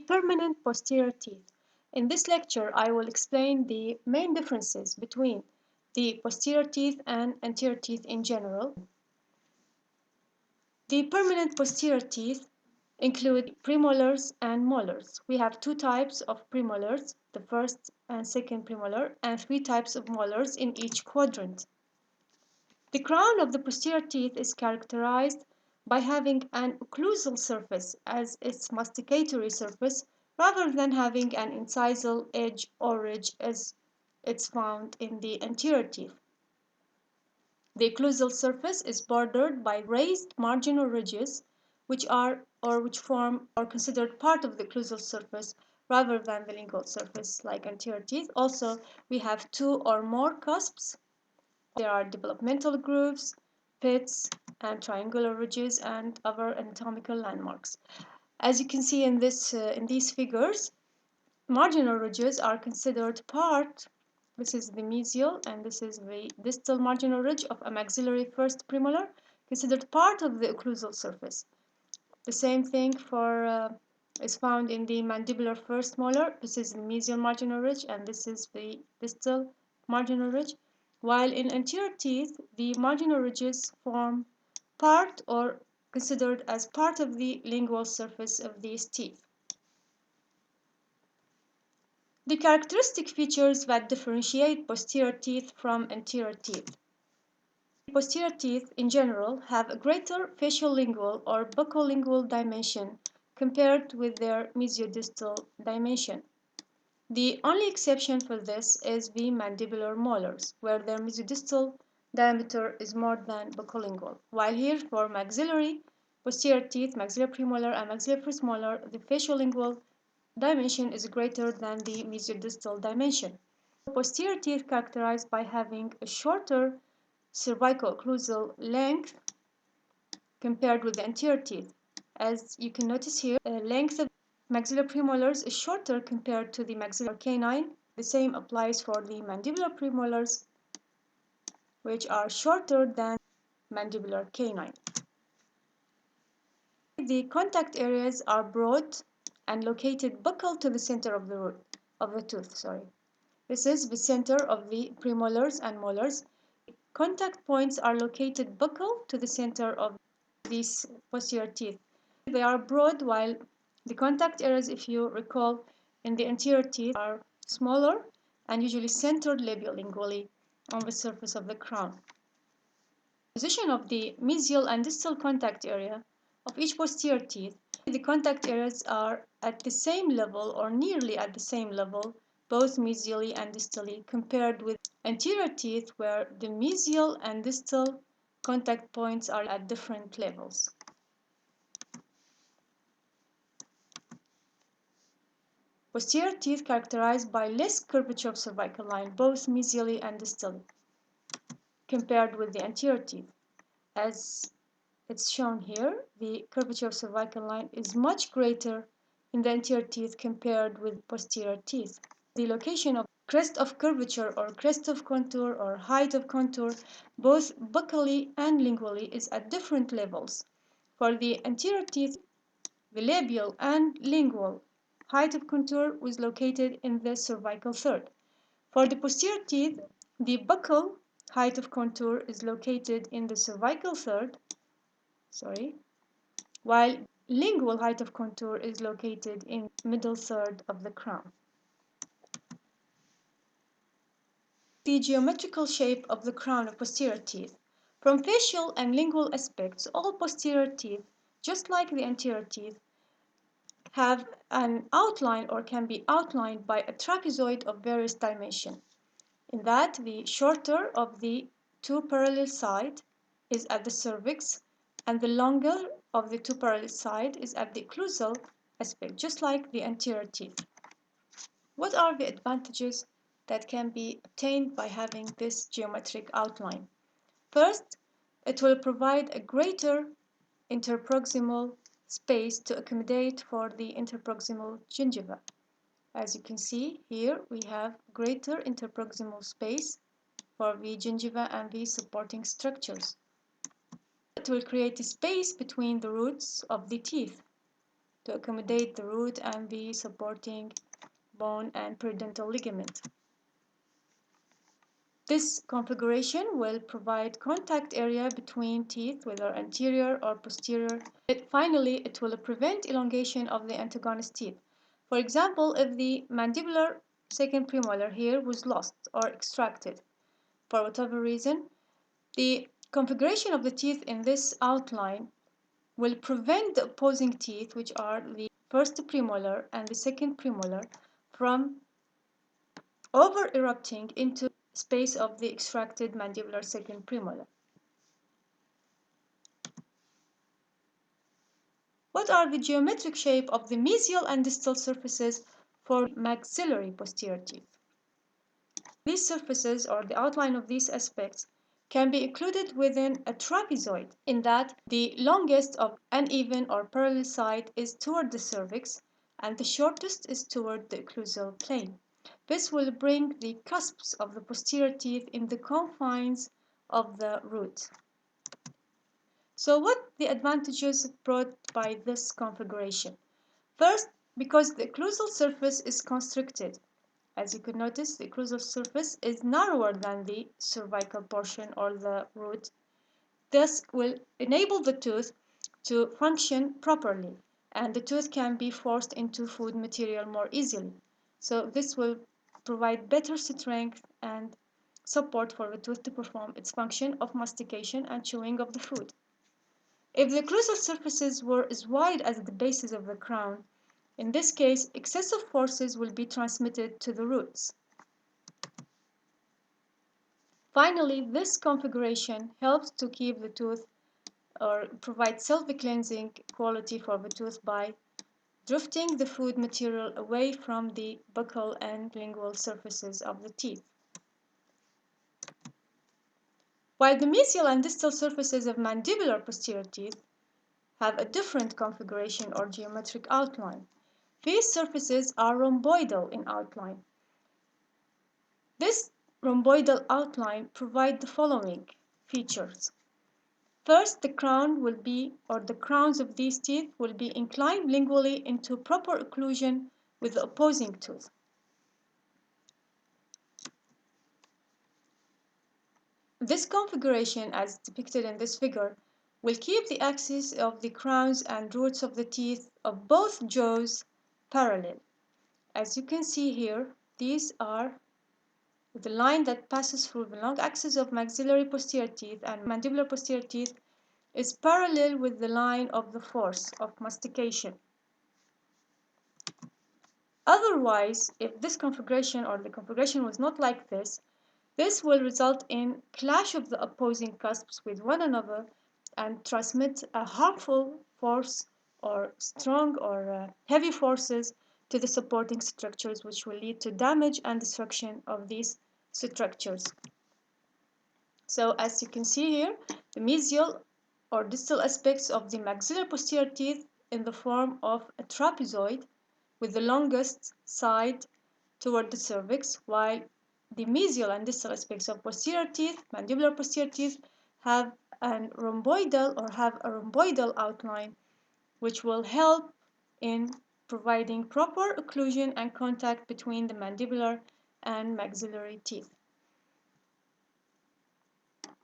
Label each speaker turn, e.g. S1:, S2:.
S1: Permanent posterior teeth. In this lecture, I will explain the main differences between the posterior teeth and anterior teeth in general. The permanent posterior teeth include premolars and molars. We have two types of premolars, the first and second premolar, and three types of molars in each quadrant. The crown of the posterior teeth is characterized by having an occlusal surface as its masticatory surface rather than having an incisal edge or ridge as it's found in the anterior teeth. The occlusal surface is bordered by raised marginal ridges which form or considered part of the occlusal surface rather than the lingual surface like anterior teeth. Also, we have two or more cusps. There are developmental grooves, pits, and triangular ridges and other anatomical landmarks. As you can see in these figures, marginal ridges are considered part. This is the mesial and this is the distal marginal ridge of a maxillary first premolar, considered part of the occlusal surface. The same thing is found in the mandibular first molar. This is the mesial marginal ridge and this is the distal marginal ridge. While in anterior teeth, the marginal ridges form part or considered as part of the lingual surface of these teeth. The characteristic features that differentiate posterior teeth from anterior teeth. Posterior teeth, in general, have a greater facial-lingual or buccolingual dimension compared with their mesiodistal dimension. The only exception for this is the mandibular molars, where their mesiodistal diameter is more than buccolingual. While here for maxillary posterior teeth, maxillary premolar and maxillary first molar, the facial-lingual dimension is greater than the mesiodistal dimension. Posterior teeth characterized by having a shorter cervico-occlusal length compared with the anterior teeth. As you can notice here, the length of maxillary premolars is shorter compared to the maxillary canine. The same applies for the mandibular premolars, which are shorter than mandibular canine. The contact areas are broad and located buccal to the center of the root of the tooth. This is the center of the premolars and molars. Contact points are located buccal to the center of these posterior teeth. They are broad while the contact areas, if you recall, in the anterior teeth are smaller and usually centered labiolingually on the surface of the crown. Position of the mesial and distal contact area of each posterior teeth. The contact areas are at the same level or nearly at the same level, both mesially and distally, compared with anterior teeth where the mesial and distal contact points are at different levels. Posterior teeth characterized by less curvature of cervical line, both mesially and distally, compared with the anterior teeth. As it's shown here, the curvature of cervical line is much greater in the anterior teeth compared with posterior teeth. The location of crest of curvature or crest of contour or height of contour, both buccally and lingually, is at different levels. For the anterior teeth, the labial and lingual height of contour was located in the cervical third. For the posterior teeth, the buccal height of contour is located in the cervical third, while lingual height of contour is located in middle third of the crown. The geometrical shape of the crown of posterior teeth. From facial and lingual aspects, all posterior teeth, just like the anterior teeth, have an outline or can be outlined by a trapezoid of various dimensions. In that, the shorter of the two parallel sides is at the cervix, and the longer of the two parallel sides is at the occlusal aspect, just like the anterior teeth. What are the advantages that can be obtained by having this geometric outline? First, it will provide a greater interproximal space to accommodate for the interproximal gingiva. As you can see here, we have greater interproximal space for the gingiva and the supporting structures. It will create a space between the roots of the teeth to accommodate the root and the supporting bone and periodontal ligament. This configuration will provide contact area between teeth, whether anterior or posterior. Finally, it will prevent elongation of the antagonist teeth. For example, if the mandibular second premolar here was lost or extracted for whatever reason, the configuration of the teeth in this outline will prevent the opposing teeth, which are the first premolar and the second premolar, from over-erupting into space of the extracted mandibular second premolar. What are the geometric shape of the mesial and distal surfaces for maxillary posterior teeth? These surfaces, or the outline of these aspects, can be included within a trapezoid, in that the longest of uneven or parallel side is toward the cervix and the shortest is toward the occlusal plane. This will bring the cusps of the posterior teeth in the confines of the root. So what the advantages brought by this configuration? First, because the occlusal surface is constricted. As you could notice, the occlusal surface is narrower than the cervical portion or the root. This will enable the tooth to function properly, and the tooth can be forced into food material more easily. So this will provide better strength and support for the tooth to perform its function of mastication and chewing of the food. If the occlusal surfaces were as wide as the bases of the crown, in this case, excessive forces will be transmitted to the roots. Finally, this configuration helps to keep the tooth or provide self-cleansing quality for the tooth by drifting the food material away from the buccal and lingual surfaces of the teeth. While the mesial and distal surfaces of mandibular posterior teeth have a different configuration or geometric outline, these surfaces are rhomboidal in outline. This rhomboidal outline provides the following features. First, the crown will be, or the crowns of these teeth will be inclined lingually into proper occlusion with the opposing tooth. This configuration, as depicted in this figure, will keep the axis of the crowns and roots of the teeth of both jaws parallel. As you can see here, these are the line that passes through the long axis of maxillary posterior teeth and mandibular posterior teeth is parallel with the line of the force of mastication. Otherwise, if this configuration or the configuration was not like this, this will result in clash of the opposing cusps with one another and transmit a harmful force or strong or heavy forces to the supporting structures, which will lead to damage and destruction of these structures. So as you can see here, the mesial or distal aspects of the maxillary posterior teeth in the form of a trapezoid with the longest side toward the cervix, while the mesial and distal aspects of posterior teeth, mandibular posterior teeth, have a rhomboidal outline, which will help in providing proper occlusion and contact between the mandibular and maxillary teeth.